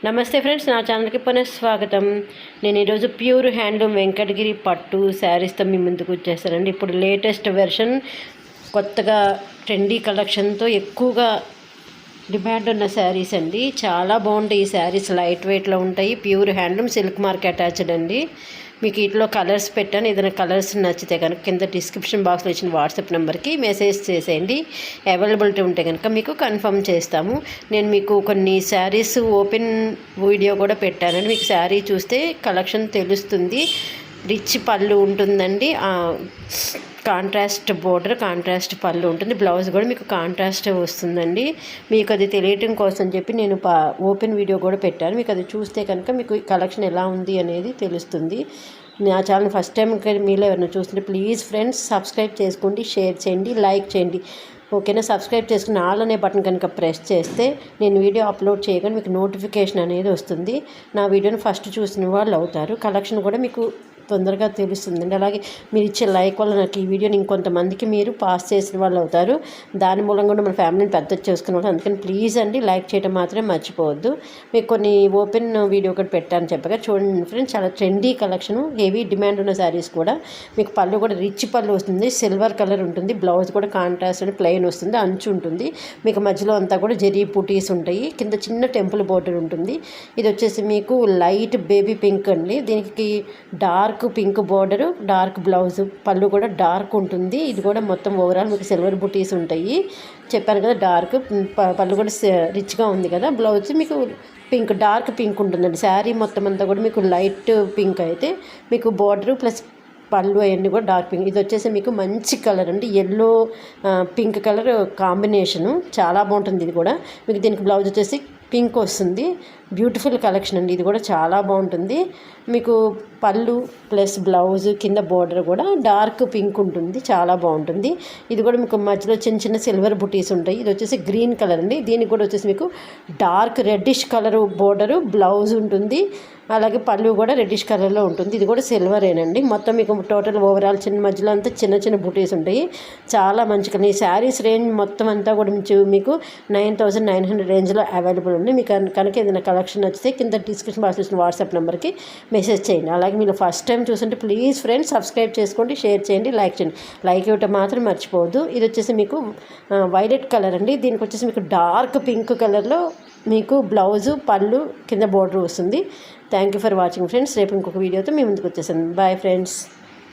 నమస్తే ఫ్రెండ్స్, నా ఛానల్కి పునఃస్వాగతం. నేను ఈరోజు ప్యూర్ హ్యాండ్లూమ్ వెంకటగిరి పట్టు శారీస్తో మీ ముందుకు వచ్చేస్తానండి. ఇప్పుడు లేటెస్ట్ వెర్షన్, కొత్తగా ట్రెండీ కలెక్షన్తో ఎక్కువగా డిమాండ్ ఉన్న శారీస్ అండి. చాలా బాగుంటాయి ఈ శారీస్, లైట్ వెయిట్లో ఉంటాయి. Pure handloom, silk mark attached అండి. మీకు వీటిలో కలర్స్ పెట్టాను. ఏదైనా కలర్స్ నచ్చితే కనుక కింద డిస్క్రిప్షన్ బాక్స్లో ఇచ్చిన వాట్సాప్ నెంబర్కి మెసేజ్ చేసేయండి. అవైలబిలిటీ ఉంటే కనుక మీకు కన్ఫర్మ్ చేస్తాము. నేను మీకు కొన్ని శారీస్ ఓపెన్ వీడియో కూడా పెట్టానండి. మీకు శారీ చూస్తే కలెక్షన్ తెలుస్తుంది. రిచ్ పళ్ళు ఉంటుందండి, కాంట్రాస్ట్ బోర్డర్, కాంట్రాస్ట్ పళ్ళు ఉంటుంది. బ్లౌజ్ కూడా మీకు కాంట్రాస్ట్ వస్తుందండి. మీకు అది తెలియటం కోసం చెప్పి నేను ఓపెన్ వీడియో కూడా పెట్టాను. మీకు అది చూస్తే కనుక మీకు కలెక్షన్ ఎలా ఉంది అనేది తెలుస్తుంది. నా ఛానల్ ఫస్ట్ టైం మీలో ఎవరైనా చూస్తుంటే ప్లీజ్ ఫ్రెండ్స్ సబ్స్క్రైబ్ చేసుకోండి, షేర్ చేయండి, లైక్ చేయండి. ఓకేనా? సబ్స్క్రైబ్ చేసుకుని ఆల్ అనే బటన్ కనుక ప్రెస్ చేస్తే నేను వీడియో అప్లోడ్ చేయగానే మీకు నోటిఫికేషన్ అనేది వస్తుంది. నా వీడియోని ఫస్ట్ చూసిన వాళ్ళు అవుతారు. కలెక్షన్ కూడా మీకు తొందరగా తెలుస్తుందండి. అలాగే మీరు ఇచ్చే లైక్ వల్ల నాకు ఈ వీడియోని ఇంకొంతమందికి మీరు పాస్ చేసిన వాళ్ళు అవుతారు. దాని మూలంగా కూడా మన ఫ్యామిలీని పెద్ద చేసుకునే వాళ్ళు. అందుకని ప్లీజ్ అండి లైక్ చేయడం మాత్రం మర్చిపోవద్దు. మీకు కొన్ని ఓపెన్ వీడియో ఒకటి పెట్టాను చెప్పగా చూడండి ఫ్రెండ్స్. చాలా ట్రెండీ కలెక్షన్, హెవీ డిమాండ్ ఉన్న శారీస్ కూడా. మీకు పళ్ళు కూడా రిచ్ పళ్ళు వస్తుంది, సిల్వర్ కలర్ ఉంటుంది. బ్లౌజ్ కూడా కాంట్రాస్ట్ అని ప్లెయిన్ వస్తుంది, అంచు ఉంటుంది. మీకు మధ్యలో అంతా కూడా జరీ బూటీస్ ఉంటాయి. కింద చిన్న టెంపుల్ బోర్డర్ ఉంటుంది. ఇది వచ్చేసి మీకు లైట్ బేబీ పింక్ అండి. దీనికి dark pink border, dark blouse, పళ్ళు కూడా డార్క్ ఉంటుంది. ఇది కూడా మొత్తం ఓవరాల్ మీకు సిల్వర్ బుటీస్ ఉంటాయి. చెప్పాను కదా, డార్క్ పళ్ళు కూడా రిచ్గా ఉంది కదా. బ్లౌజ్ మీకు పింక్, డార్క్ పింక్ ఉంటుందండి. శారీ మొత్తం అంతా కూడా మీకు లైట్ పింక్ అయితే మీకు బోర్డరు ప్లస్ పళ్ళు అవన్నీ కూడా డార్క్ పింక్. ఇది వచ్చేసి మీకు మంచి కలర్ అండి, ఎల్లో పింక్ కలర్ కాంబినేషను. చాలా బాగుంటుంది. ఇది కూడా మీకు దీనికి బ్లౌజ్ వచ్చేసి పింక్ వస్తుంది. బ్యూటిఫుల్ కలెక్షన్ అండి. ఇది కూడా చాలా బాగుంటుంది. మీకు పళ్ళు ప్లస్ బ్లౌజ్ కింద బోర్డర్ కూడా డార్క్ పింక్ ఉంటుంది, చాలా బాగుంటుంది. ఇది కూడా మీకు మధ్యలో చిన్న చిన్న సిల్వర్ బుటీస్ ఉంటాయి. ఇది వచ్చేసి గ్రీన్ కలర్ అండి. దీనికి కూడా వచ్చేసి మీకు dark reddish colour border, blouse ఉంటుంది. అలాగే పళ్ళు కూడా రెడ్డిష్ కలర్లో ఉంటుంది. ఇది కూడా సిల్వరేనండి. మొత్తం మీకు టోటల్ ఓవరాల్ చిన్న మధ్యలో అంతా చిన్న చిన్న బుటీస్ ఉంటాయి. చాలా మంచి కలర్. ఈ శారీస్ రేంజ్ మొత్తం అంతా కూడా మీకు 9,900 రేంజ్లో అవైలబుల్ ఉంది. మీకు కనుక ఏదైనా కలెక్షన్ వచ్చితే కింద డిస్క్రిప్షన్ బాక్స్ ఇచ్చిన వాట్సాప్ నెంబర్కి మెసేజ్ చేయండి. అలాగే మీరు ఫస్ట్ టైం చూస్తుంటే ప్లీజ్ ఫ్రెండ్స్ సబ్స్క్రైబ్ చేసుకోండి, షేర్ చేయండి, లైక్ చేయండి. లైక్ ఇవ్వటం మాత్రం మర్చిపోవద్దు. ఇది వచ్చేసి మీకు వైలెట్ కలర్ అండి. దీనికి వచ్చేసి మీకు డార్క్ పింక్ కలర్లో మీకు బ్లౌజు, పళ్ళు, కింద బోర్డర్ వస్తుంది. Thank you for watching friends. రేపు ఇంకొక వీడియోతో మీ ముందుకు వచ్చేసాను. Bye friends.